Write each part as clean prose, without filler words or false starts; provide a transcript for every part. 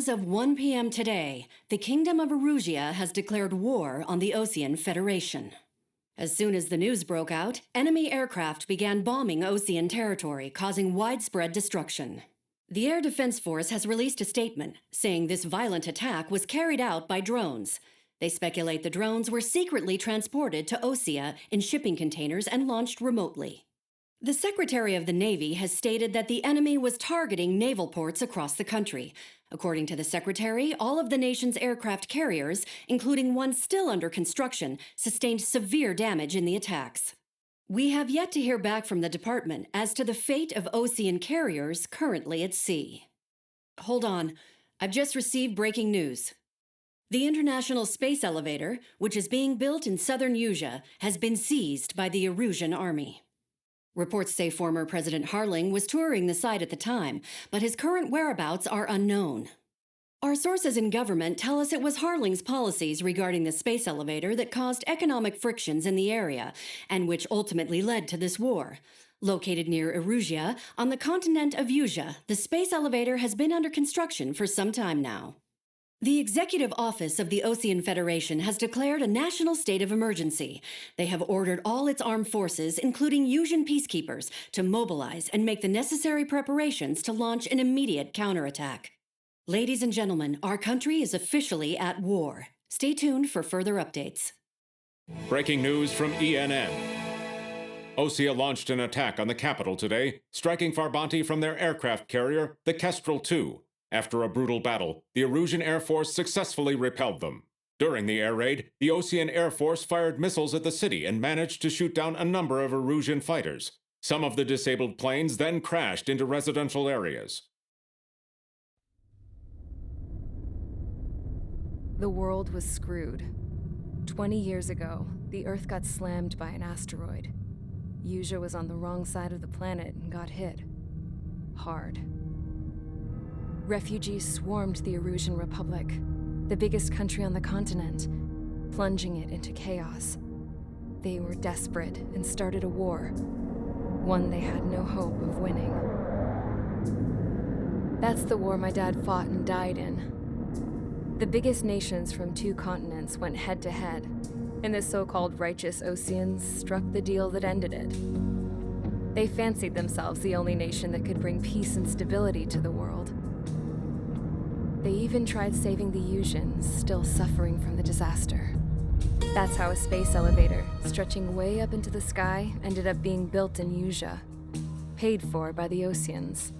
As of 1 p.m. today, the Kingdom of Erusia has declared war on the Osean Federation. As soon as the news broke out, enemy aircraft began bombing Osean territory, causing widespread destruction. The Air Defense Force has released a statement saying this violent attack was carried out by drones. They speculate the drones were secretly transported to Osea in shipping containers and launched remotely. The Secretary of the Navy has stated that the enemy was targeting naval ports across the country. According to the Secretary, all of the nation's aircraft carriers, including one still under construction, sustained severe damage in the attacks. We have yet to hear back from the department as to the fate of Osean carriers currently at sea. Hold on, I've just received breaking news. The International Space Elevator, which is being built in southern Usea, has been seized by the Erusian army. Reports say former President Harling was touring the site at the time, but his current whereabouts are unknown. Our sources in government tell us it was Harling's policies regarding the space elevator that caused economic frictions in the area, and which ultimately led to this war. Located near Erusia, on the continent of Usea, the space elevator has been under construction for some time now. The Executive Office of the Osean Federation has declared a national state of emergency. They have ordered all its armed forces, including Usian peacekeepers, to mobilize and make the necessary preparations to launch an immediate counterattack. Ladies and gentlemen, our country is officially at war. Stay tuned for further updates. Breaking news from ENN. Osea launched an attack on the capital today, striking Farbanti from their aircraft carrier, the Kestrel II. After a brutal battle, the Erusian Air Force successfully repelled them. During the air raid, the Osean Air Force fired missiles at the city and managed to shoot down a number of Erusian fighters. Some of the disabled planes then crashed into residential areas. The world was screwed. 20 years ago, the Earth got slammed by an asteroid. Usea was on the wrong side of the planet and got hit. Hard. Refugees swarmed the Erusian Republic, the biggest country on the continent, plunging it into chaos. They were desperate and started a war, one they had no hope of winning. That's the war my dad fought and died in. The biggest nations from 2 continents went head-to-head, and the so-called righteous Oseans struck the deal that ended it. They fancied themselves the only nation that could bring peace and stability to the world. They even tried saving the Usians, still suffering from the disaster. That's how a space elevator, stretching way up into the sky, ended up being built in Usea, paid for by the Oseans.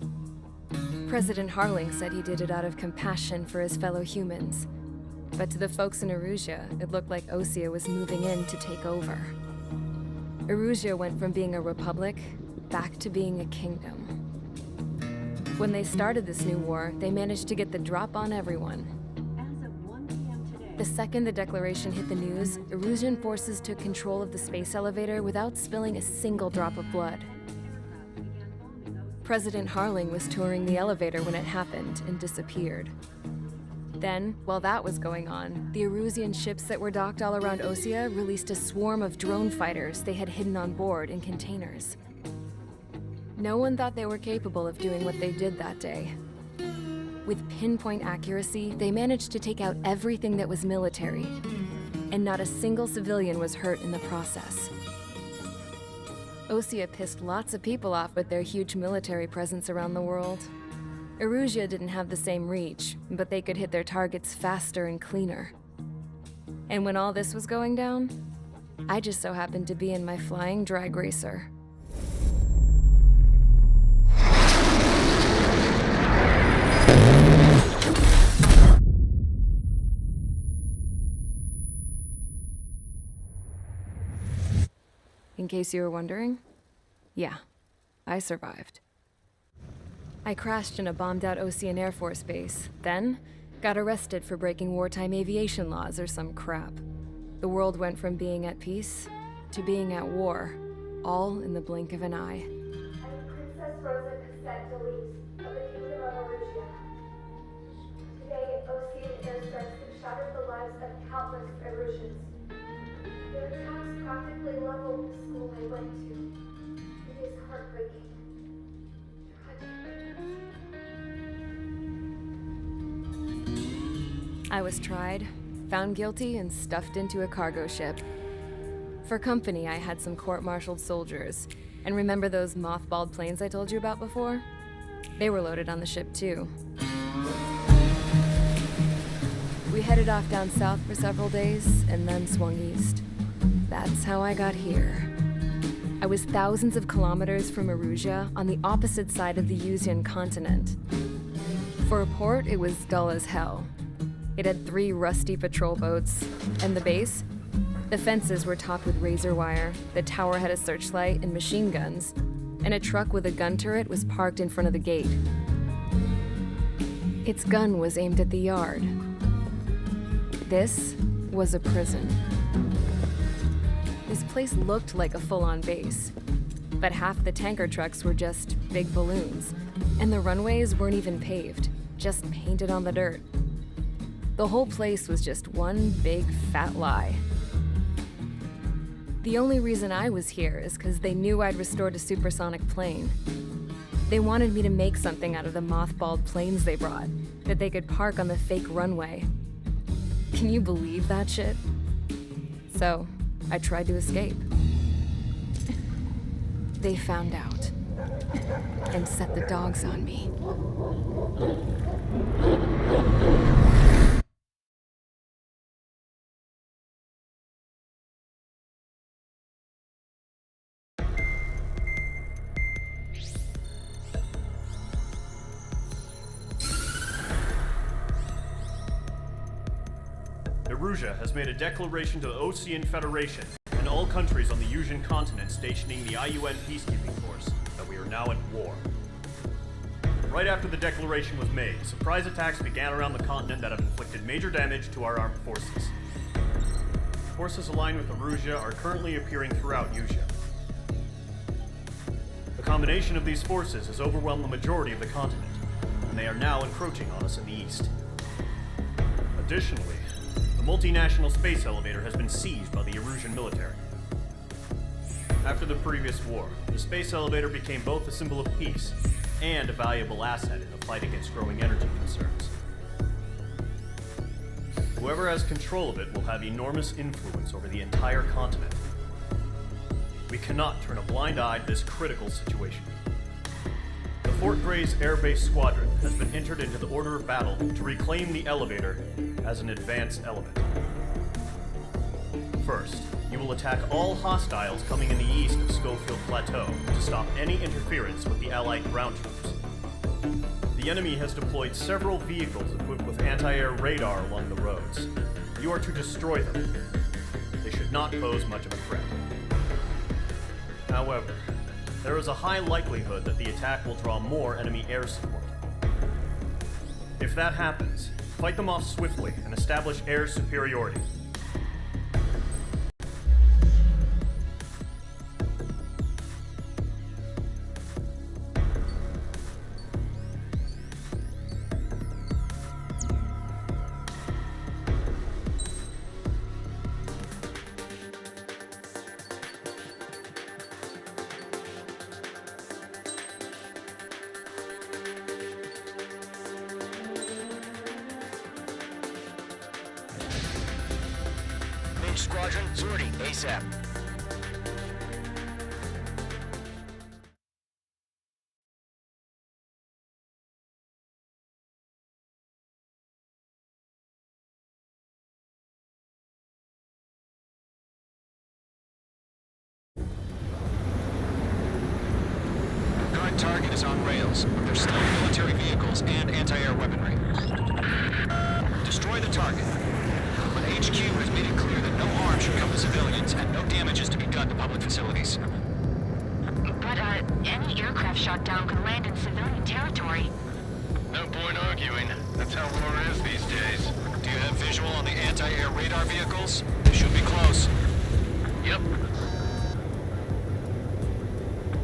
President Harling said he did it out of compassion for his fellow humans. But to the folks in Erusia, it looked like Osea was moving in to take over. Erusia went from being a republic back to being a kingdom. When they started this new war, they managed to get the drop on everyone. As of 1 p.m. today, The second the declaration hit the news, Erusian forces took control of the space elevator without spilling a single drop of blood. President Harling was touring the elevator when it happened and disappeared. Then, while that was going on, the Erusian ships that were docked all around Osea released a swarm of drone fighters they had hidden on board in containers. No one thought they were capable of doing what they did that day. With pinpoint accuracy, they managed to take out everything that was military, and not a single civilian was hurt in the process. Osea pissed lots of people off with their huge military presence around the world. Erusia didn't have the same reach, but they could hit their targets faster and cleaner. And when all this was going down, I just so happened to be in my flying drag racer. In case you were wondering, yeah, I survived. I crashed in a bombed-out Osean Air Force base, then got arrested for breaking wartime aviation laws or some crap. The world went from being at peace to being at war, all in the blink of an eye. I'm Princess Rosa Cassette Delise of the Kingdom of Erusia. Today, Osean airstrikes have shattered the lives of countless Erusians. Their attacks practically leveled the school I went to. It is heartbreaking. Tragic. I was tried, found guilty, and stuffed into a cargo ship. For company, I had some court-martialed soldiers. And remember those mothballed planes I told you about before? They were loaded on the ship too. We headed off down south for several days, and then swung east. That's how I got here. I was thousands of kilometers from Erusia, on the opposite side of the Yuzian continent. For a port, it was dull as hell. It had 3 rusty patrol boats, and the base? The fences were topped with razor wire, the tower had a searchlight and machine guns, and a truck with a gun turret was parked in front of the gate. Its gun was aimed at the yard. This was a prison. This place looked like a full-on base, but half the tanker trucks were just big balloons, and the runways weren't even paved, just painted on the dirt. The whole place was just one big fat lie. The only reason I was here is because they knew I'd restored a supersonic plane. They wanted me to make something out of the mothballed planes they brought, that they could park on the fake runway. Can you believe that shit? So, I tried to escape. They found out, and set the dogs on me. Erusia has made a declaration to the Osean Federation and all countries on the Yuzian continent stationing the IUN peacekeeping force that we are now at war. Right after the declaration was made, surprise attacks began around the continent that have inflicted major damage to our armed forces. Forces aligned with Erusia are currently appearing throughout Yusia. The combination of these forces has overwhelmed the majority of the continent, and they are now encroaching on us in the east. Additionally, the multinational space elevator has been seized by the Erusian military. After the previous war, the space elevator became both a symbol of peace and a valuable asset in the fight against growing energy concerns. Whoever has control of it will have enormous influence over the entire continent. We cannot turn a blind eye to this critical situation. The Fort Grays Air Base Squadron has been entered into the order of battle to reclaim the elevator as an advanced element. First, you will attack all hostiles coming in the east of Schofield Plateau to stop any interference with the Allied ground troops. The enemy has deployed several vehicles equipped with anti-air radar along the roads. You are to destroy them. They should not pose much of a threat. However, there is a high likelihood that the attack will draw more enemy air support. If that happens, fight them off swiftly and establish air superiority. Squadron, Zordi, ASAP. Current target is on rails, but there's still military vehicles and anti-air weaponry. Destroy the target. But HQ has made it clear that no harm should come to civilians and no damage is to be done to public facilities. But, any aircraft shot down could land in civilian territory. No point arguing. That's how war is these days. Do you have visual on the anti-air radar vehicles? They should be close. Yep.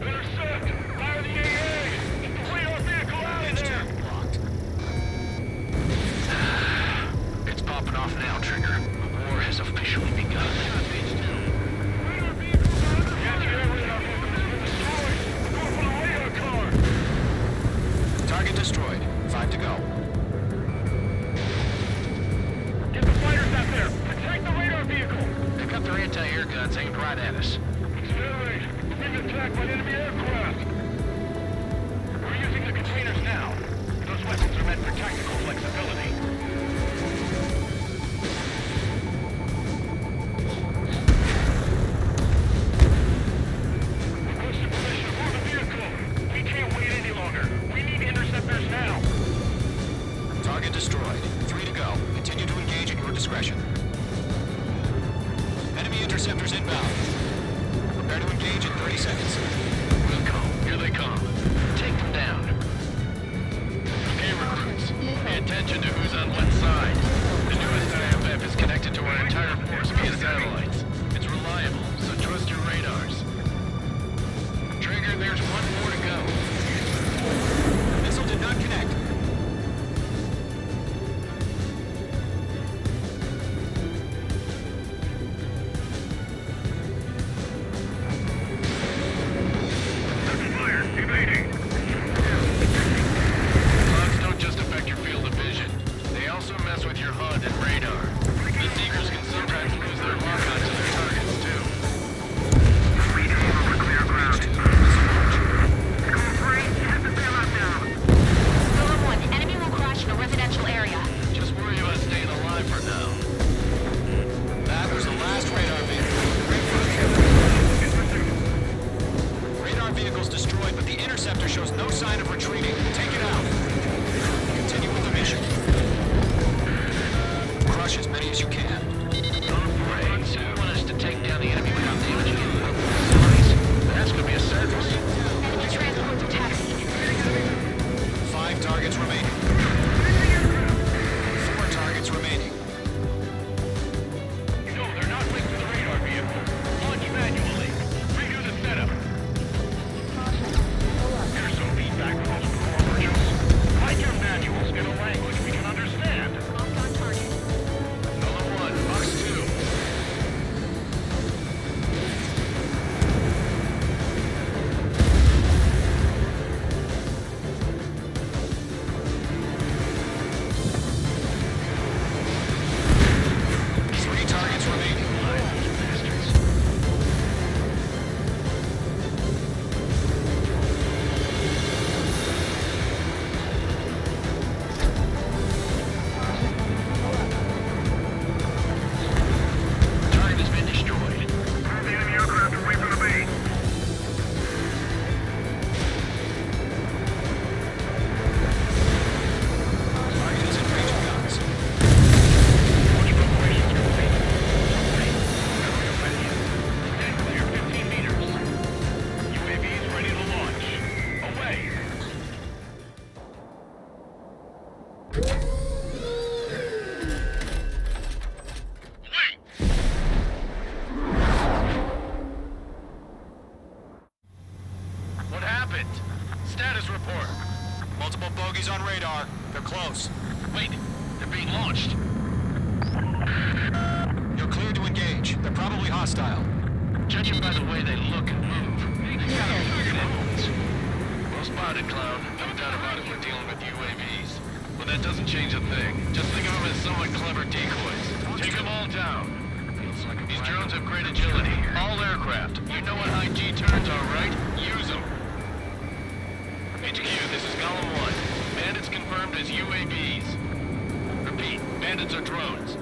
Intercept! Fire the AA! Flee our vehicle out of there! Blocked. It's popping off now, Trigger. War has officially begun. Target destroyed. 5 to go. shots aimed right at us. Accelerate! We're being attacked by enemy aircraft! We're using the containers now. Those weapons are meant for tactical flexibility. Requesting permission for the vehicle. We can't wait any longer. We need interceptors now. Target destroyed. 3 to go. Continue to engage at your discretion. Enemy interceptors inbound. Prepare to engage in 30 seconds. We'll come. Here they come. Take them down. Okay, recruits. Pay attention to who's on what side. The newest IFF is connected to our entire force via satellites. It's reliable, so trust your radars. Trigger, there's one more to go. Missile did not connect. Clouds don't just affect your field of vision. They also mess with your HUD and radar. The Seekers can sometimes lose their lock-on to their targets, too. Golem 1, enemy will crash in a residential area. Just worry about staying alive for now. That was the last radar vehicle. Radar vehicle's destroyed, but the interceptor shows no sign of retreating. Take it out. Continue with the mission. Crush as many as you can. Brains, you want us to take down the enemy without damaging any local facilities? That's gonna be a service. Enemy transports are taxiing. 5 targets remaining. 4 targets remaining. No, they're not linked to the radar vehicle. Launch manually. Redo the setup. Here's some feedback from those core virtuals. Write your manuals in a language we can understand. Locked on target. Golem 1, Box 2. Three targets remaining. Target has been destroyed. The enemy aircraft away from the base. Target is in range of guns. Launch preparations complete. Area ready. Stand clear 15 meters. UAVs ready to launch. Away. What happened? Status report. Multiple bogeys on radar. They're close. Wait, they're being launched. You're cleared to engage. They're probably hostile. Judging by the way they look and move, they got a few influence. Well spotted, Cloud. No doubt about it, we're dealing with UAVs. But that doesn't change a thing. Just think of them as somewhat clever decoys. Take them all down. These drones have great agility. All aircraft. You know what high G turns are, right? Use them. HQ, this is Golem 1. Bandits confirmed as UAVs. Repeat, bandits are drones.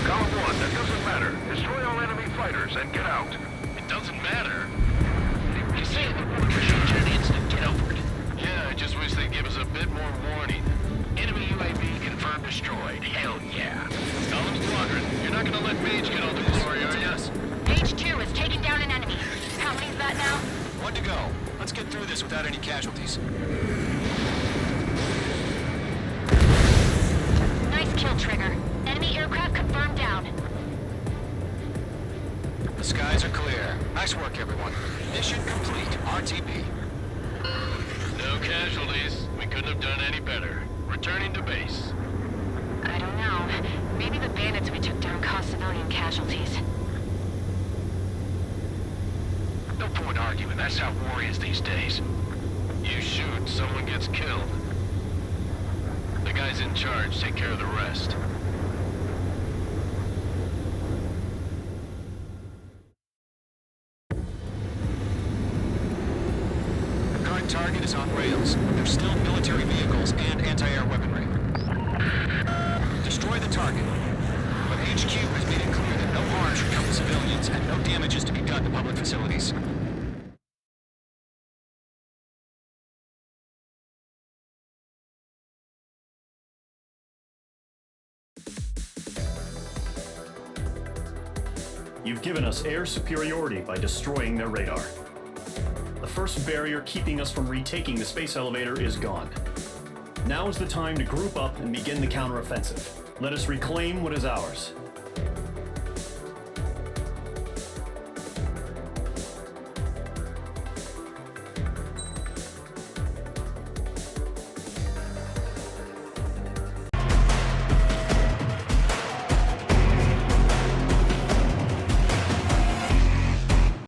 Golem 1, that doesn't matter. Destroy all enemy fighters and get out. It doesn't matter? You say it would work for shoot you an instant. Get over it. Yeah, I just wish they'd give us a bit more warning. Enemy UAV confirmed destroyed. Hell yeah. Golem Squadron, you're not gonna let Mage get all the glory, are you? H2 is taking down an enemy. How many's that now? 1 to go. Let's get through this without any casualties. Nice kill, Trigger. Enemy aircraft confirmed down. The skies are clear. Nice work, everyone. Mission complete. RTB. No casualties. We couldn't have done any better. Returning to base. I don't know. Maybe the bandits we took down caused civilian casualties. No point arguing. That's how war is these days. You shoot, someone gets killed. The guys in charge take care of the rest. rails. There's still military vehicles and anti-air weaponry. Destroy the target. But HQ has made it clear that no harm should come to civilians and no damage is to be done to public facilities. You've given us air superiority by destroying their radar. The first barrier keeping us from retaking the space elevator is gone. Now is the time to group up and begin the counteroffensive. Let us reclaim what is ours.